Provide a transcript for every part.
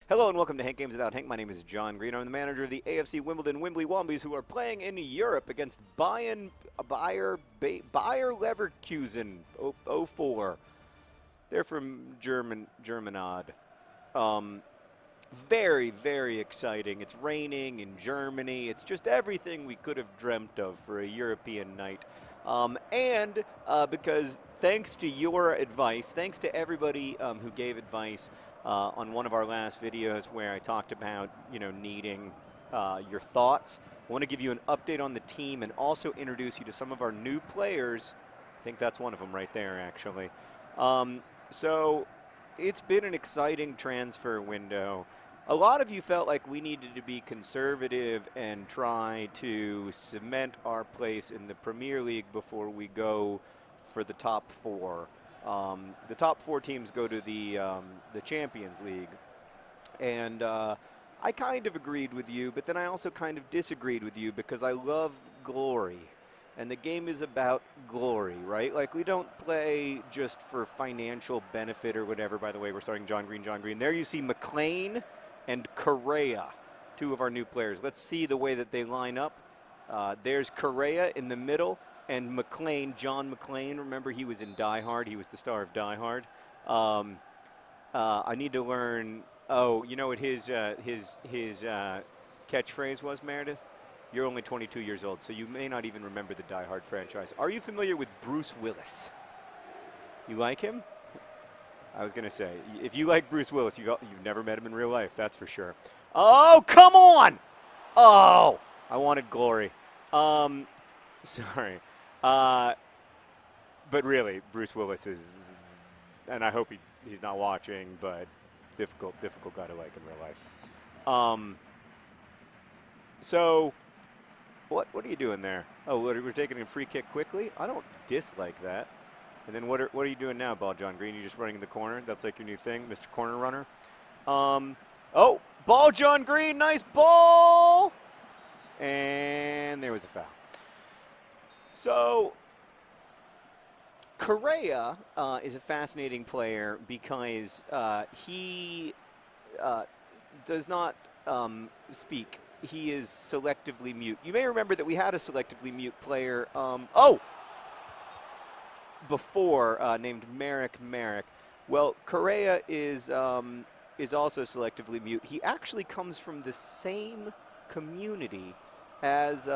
Hello and welcome to Hank Games Without Hank. My name is John Green. I'm the manager of the AFC Wimbly Womblys, who are playing in Europe against Bayer Leverkusen 04. They're from Germanod. Very, very exciting. It's raining in Germany. It's just everything we could have dreamt of for a European night. Because thanks to your advice, thanks to everybody who gave advice on one of our last videos where I talked about, needing your thoughts, I want to give you an update on the team and also introduce you to some of our new players. I think that's one of them right there, actually. So it's been an exciting transfer window. A lot of you felt like we needed to be conservative and try to cement our place in the Premier League before we go for the top four. The top four teams go to the Champions League. And I kind of agreed with you, but then I also kind of disagreed with you because I love glory. And the game is about glory, right? Like, we don't play just for financial benefit or whatever. By the way, we're starting John Green. There you see McLean and Correa, two of our new players. Let's see the way that they line up. There's Correa in the middle, and McLean, John McLean. Remember, he was in Die Hard. He was the star of Die Hard. I need to learn. Oh, you know what his catchphrase was, Meredith? You're only 22 years old, so you may not even remember the Die Hard franchise. Are you familiar with Bruce Willis? You like him? I was going to say, if you like Bruce Willis, you've never met him in real life, that's for sure. Oh, come on! Oh, I wanted glory. Sorry. But really, Bruce Willis is, and I hope he's not watching, but difficult guy to like in real life. So, what are you doing there? Oh, we're taking a free kick quickly? I don't dislike that. And then what are you doing now, Ball John Green? You just running in the corner? That's like your new thing, Mr. Corner Runner? Oh, Ball John Green, nice ball! And there was a foul. So, Correa is a fascinating player because he does not speak. He is selectively mute. You may remember that we had a selectively mute player before named Merrick. Well, Correa is also selectively mute. He actually comes from the same community as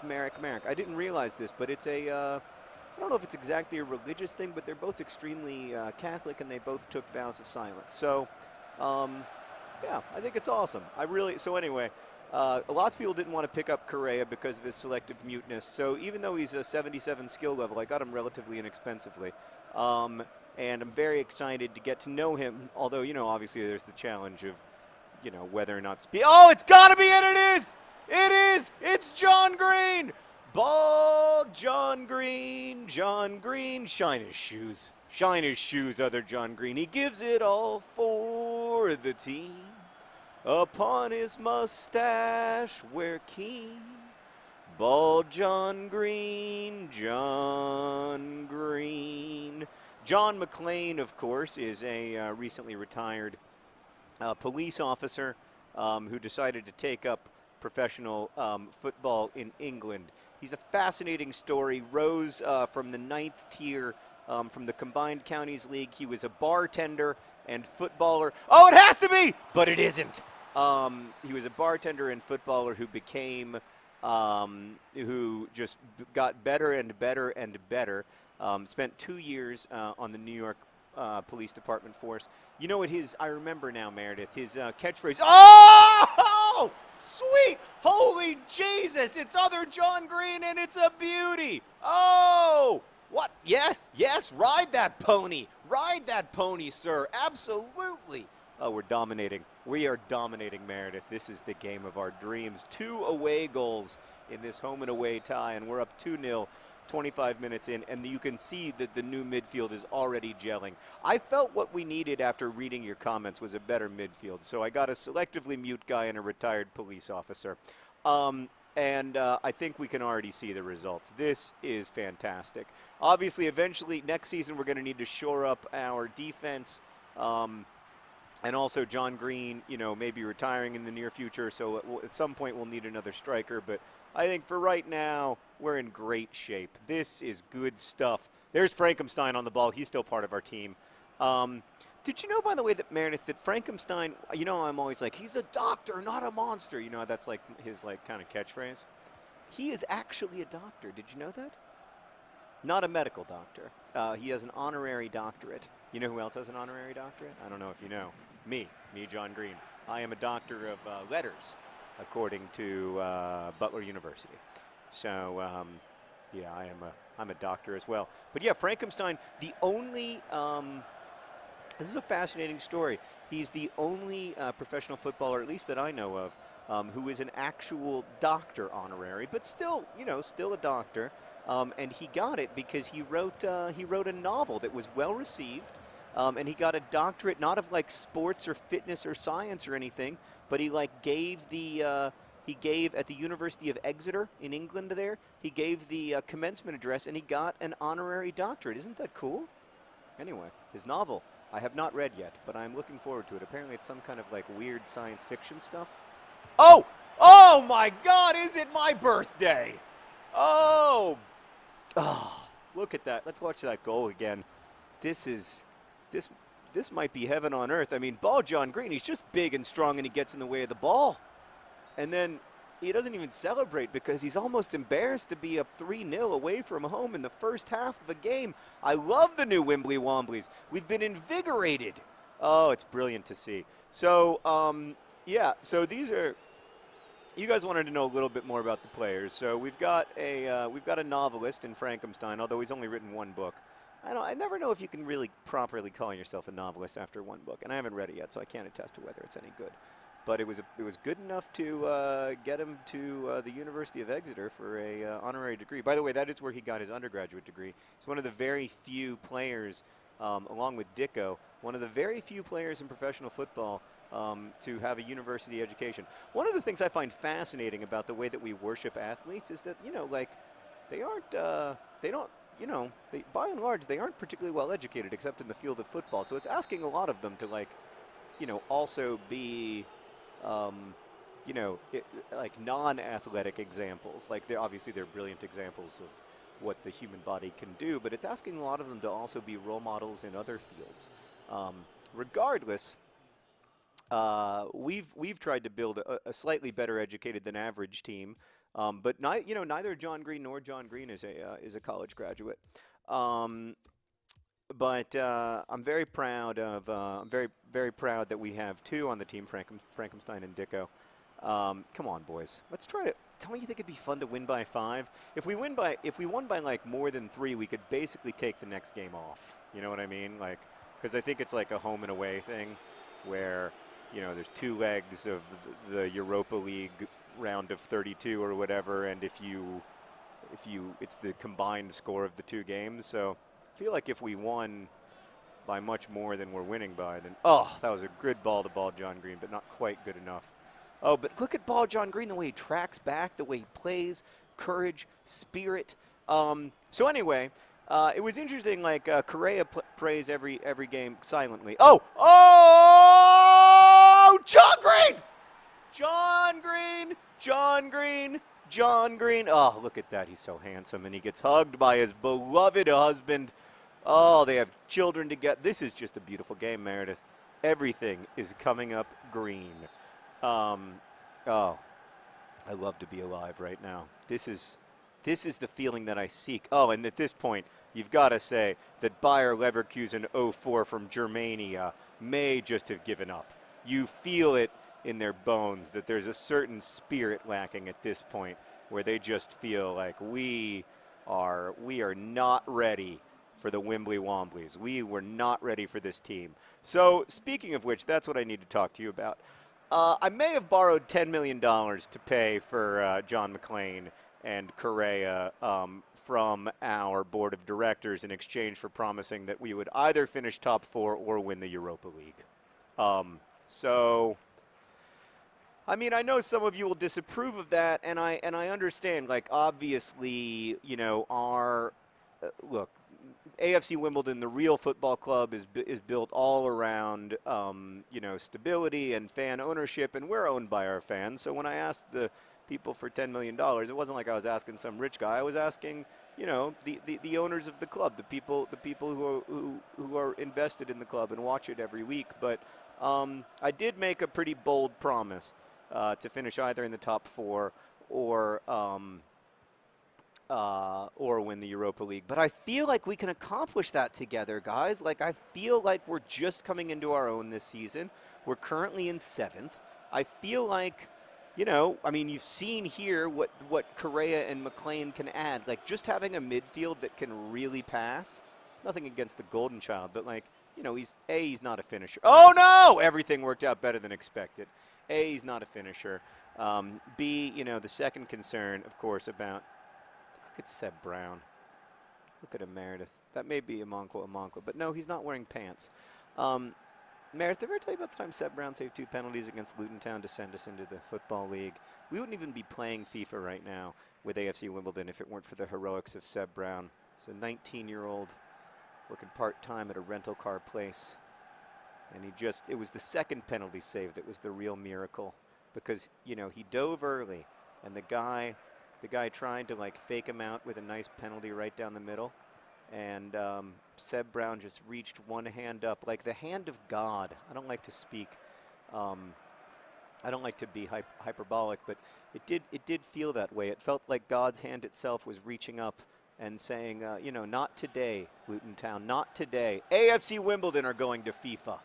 Merrick. I didn't realize this, but it's I don't know if it's exactly a religious thing, but they're both extremely Catholic, and they both took vows of silence. So, yeah, I think it's awesome. So anyway, lots of people didn't want to pick up Correa because of his selective muteness. So even though he's a 77 skill level, I got him relatively inexpensively. And I'm very excited to get to know him, although, obviously there's the challenge of, whether or not oh, it's got to be, and it is! It is! It's John Green! Ball John Green, shine his shoes. Shine his shoes, other John Green. He gives it all for the team. Upon his mustache we're keen. Ball John Green. John McLean, of course, is a recently retired police officer who decided to take up professional football in England. He's a fascinating story. Rose from the 9th tier from the Combined Counties League. He was a bartender and footballer. Oh, it has to be! But it isn't. He was a bartender and footballer who became, who just got better and better and better. Spent 2 years on the New York Police Department force. You know what I remember now, Meredith, his catchphrase. Oh, sweet, holy Jesus, it's other John Green and it's a beauty. Oh, what? Yes, ride that pony, sir, absolutely. Oh, we're dominating. We are dominating, Meredith. This is the game of our dreams. 2 away goals in this home and away tie, and we're up 2-0, 25 minutes in, and you can see that the new midfield is already gelling. I felt what we needed after reading your comments was a better midfield, so I got a selectively mute guy and a retired police officer. I think we can already see the results. This is fantastic. Obviously, eventually, next season, we're going to need to shore up our defense. And also John Green, may be retiring in the near future, so at some point we'll need another striker. But I think for right now, we're in great shape. This is good stuff. There's Frankenstein on the ball. He's still part of our team. Did you know, by the way, that Meredith, that Frankenstein, I'm always like, he's a doctor, not a monster. That's like his kind of catchphrase. He is actually a doctor. Did you know that? Not a medical doctor. He has an honorary doctorate. You know who else has an honorary doctorate? I don't know if you know. Me, John Green. I am a doctor of letters, according to Butler University. So, yeah, I'm a doctor as well. But yeah, Frankenstein, the only. This is a fascinating story. He's the only professional footballer, at least that I know of, who is an actual doctor honorary, but still, still a doctor. And he got it because he wrote a novel that was well received, and he got a doctorate not of sports or fitness or science or anything, but he gave at the University of Exeter in England there. He gave the commencement address, and he got an honorary doctorate. Isn't that cool? Anyway, his novel I have not read yet, but I'm looking forward to it. Apparently, it's some kind of weird science fiction stuff. Oh my God! Is it my birthday? Oh, look at that. Let's watch that goal again. This might be heaven on earth. I mean, ball John Green, he's just big and strong, and he gets in the way of the ball. And then he doesn't even celebrate because he's almost embarrassed to be up 3-0 away from home in the first half of a game. I love the new Wimbly Womblys. We've been invigorated. Oh, it's brilliant to see. So, yeah, so these are... You guys wanted to know a little bit more about the players, so we've got a novelist in Frankenstein, although he's only written one book. I never know if you can really properly call yourself a novelist after one book, and I haven't read it yet, so I can't attest to whether it's any good. But it was good enough to get him to the University of Exeter for a honorary degree. By the way, that is where he got his undergraduate degree. He's one of the very few players, along with Dicko, one of the very few players in professional football to have a university education. One of the things I find fascinating about the way that we worship athletes is that, by and large, they aren't particularly well educated except in the field of football. So it's asking a lot of them to also be, non-athletic examples. Obviously they're brilliant examples of what the human body can do, but it's asking a lot of them to also be role models in other fields. Regardless, we've tried to build a slightly better educated than average team, but neither John Green nor John Green is a college graduate. But I'm very proud of very proud that we have two on the team, Frankenstein and Dicko. Come on, boys, let's try to. Don't you think it'd be fun to win by 5? If we won by more than 3, we could basically take the next game off. You know what I mean? Because I think it's a home and away thing, where there's 2 legs of the Europa League round of 32 or whatever, and if you it's the combined score of the 2 games. So I feel like if we won by much more than we're winning by, then that was a good ball to ball John Green, but not quite good enough. Oh, but look at ball John Green, the way he tracks back, the way he plays, courage, spirit. So anyway, it was interesting. Correa prays every game silently. Oh, John Green, John Green, John Green, John Green. Oh, look at that. He's so handsome, and he gets hugged by his beloved husband. Oh, they have children together. This is just a beautiful game, Meredith. Everything is coming up green. I love to be alive right now. This is the feeling that I seek. Oh, and at this point, you've got to say that Bayer Leverkusen 04 from Germania may just have given up. You feel it in their bones that there's a certain spirit lacking at this point, where they just feel like we are not ready for the Wimbly Womblys. We were not ready for this team. So speaking of which, that's what I need to talk to you about. I may have borrowed $10 million to pay for John McClain and Correa from our board of directors in exchange for promising that we would either finish top 4 or win the Europa League. So, I mean, I know some of you will disapprove of that, and I understand. Obviously, look, AFC Wimbledon, the real football club, is built all around stability and fan ownership, and we're owned by our fans. So when I asked the people for $10 million, it wasn't like I was asking some rich guy. I was asking, the owners of the club, the people who are invested in the club and watch it every week. But I did make a pretty bold promise to finish either in the top 4 or win the Europa League. But I feel like we can accomplish that together, guys. Like, I feel like we're just coming into our own this season. We're currently in 7th. I feel like, you've seen here what Correa and McLean can add. Like, just having a midfield that can really pass. Nothing against the Golden Child, but, like, he's not a finisher. Oh, no! Everything worked out better than expected. He's not a finisher. B, the second concern, of course, about... Look at Seb Brown. Look at him, Meredith. That may be Amankwa, but no, he's not wearing pants. Meredith, did I ever tell you about the time Seb Brown saved 2 penalties against Luton Town to send us into the Football League? We wouldn't even be playing FIFA right now with AFC Wimbledon if it weren't for the heroics of Seb Brown. He's a 19-year-old working part-time at a rental car place. And it was the second penalty save that was the real miracle. Because, he dove early, and the guy tried to, like, fake him out with a nice penalty right down the middle. And Seb Brown just reached one hand up, like the hand of God. I don't like to speak. I don't like to be hyperbolic, but it did feel that way. It felt like God's hand itself was reaching up and saying, not today, Luton Town, not today. AFC Wimbledon are going to FIFA.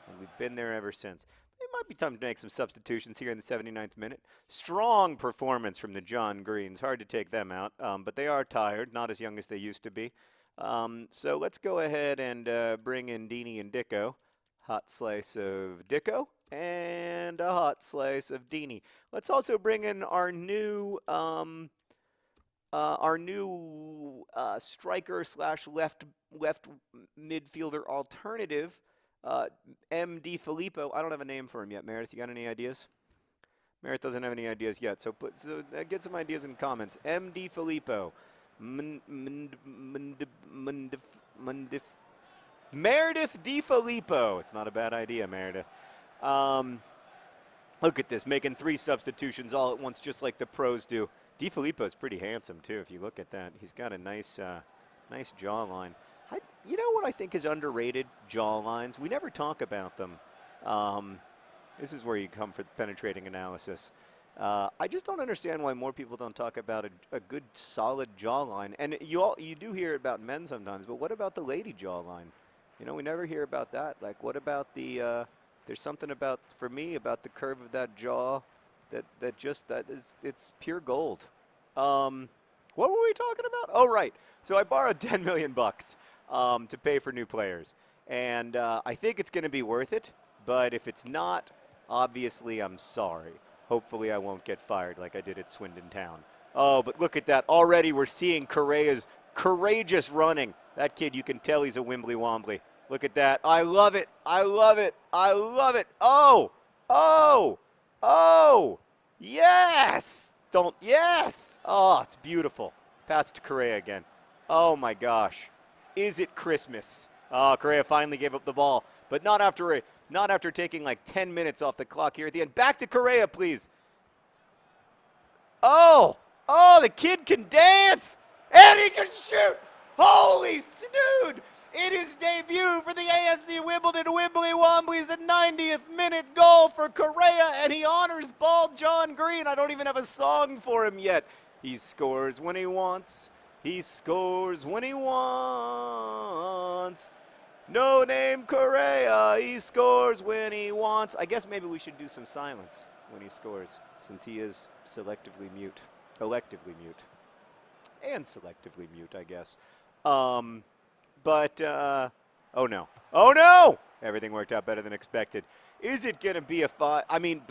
And we've been there ever since. It might be time to make some substitutions here in the 79th minute. Strong performance from the John Greens. Hard to take them out, but they are tired, not as young as they used to be. So let's go ahead and bring in Dini and Dicko. Hot slice of Dicko and a hot slice of Dini. Let's also bring in our new striker slash left midfielder alternative. M.D. Filippo. I don't have a name for him yet. Meredith, you got any ideas? Meredith doesn't have any ideas yet, so get some ideas in comments. M.D. Filippo. Meredith Di Filippo. It's not a bad idea, Meredith. Look at this, making 3 substitutions all at once, just like the pros do. Di Filippo's pretty handsome, too, if you look at that. He's got a nice jawline. You know what I think is underrated? Jawlines. We never talk about them. This is where you come for penetrating analysis. I just don't understand why more people don't talk about a good, solid jawline. And you do hear about men sometimes, but what about the lady jawline? We never hear about that. Like, what about the? There's something for me about the curve of that jaw, it's pure gold. What were we talking about? Oh, right. So I borrowed $10 million to pay for new players. And I think it's going to be worth it. But if it's not, obviously I'm sorry. Hopefully I won't get fired like I did at Swindon Town. Oh, but look at that. Already we're seeing Correa's courageous running. That kid, you can tell he's a Wimbly Wombly. Look at that. I love it. I love it. I love it. Oh, oh, oh, yes. Yes. Oh, it's beautiful. Pass to Correa again. Oh, my gosh. Is it Christmas? Oh, Correa finally gave up the ball, but not after taking like 10 minutes off the clock here at the end. Back to Correa, please. Oh, the kid can dance, and he can shoot. Holy snood! In his debut for the AFC Wimbledon Womblys Womblys, the 90th minute goal for Correa, and he honors bald John Green. I don't even have a song for him yet. He scores when he wants. He scores when he wants. No name Correa, he scores when he wants. I guess maybe we should do some silence when he scores, since he is selectively mute. Electively mute. And selectively mute, I guess. Oh no. Oh no! Everything worked out better than expected. Is it going to be a fight? I mean,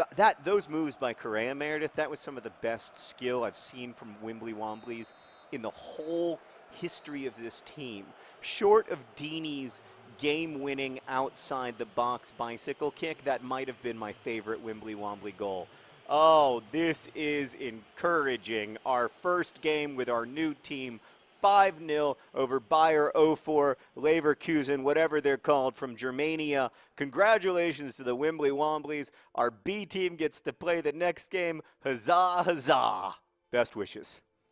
those moves by Correa, Meredith, that was some of the best skill I've seen from Wimbly Womblys in the whole history of this team. Short of Dini's game-winning outside-the-box bicycle kick, that might have been my favorite Wimbly Wombly goal. Oh, this is encouraging. Our first game with our new team, 5-0 over Bayer 04 Leverkusen, whatever they're called, from Germania. Congratulations to the Wimbly Womblys. Our B team gets to play the next game. Huzzah, huzzah. Best wishes.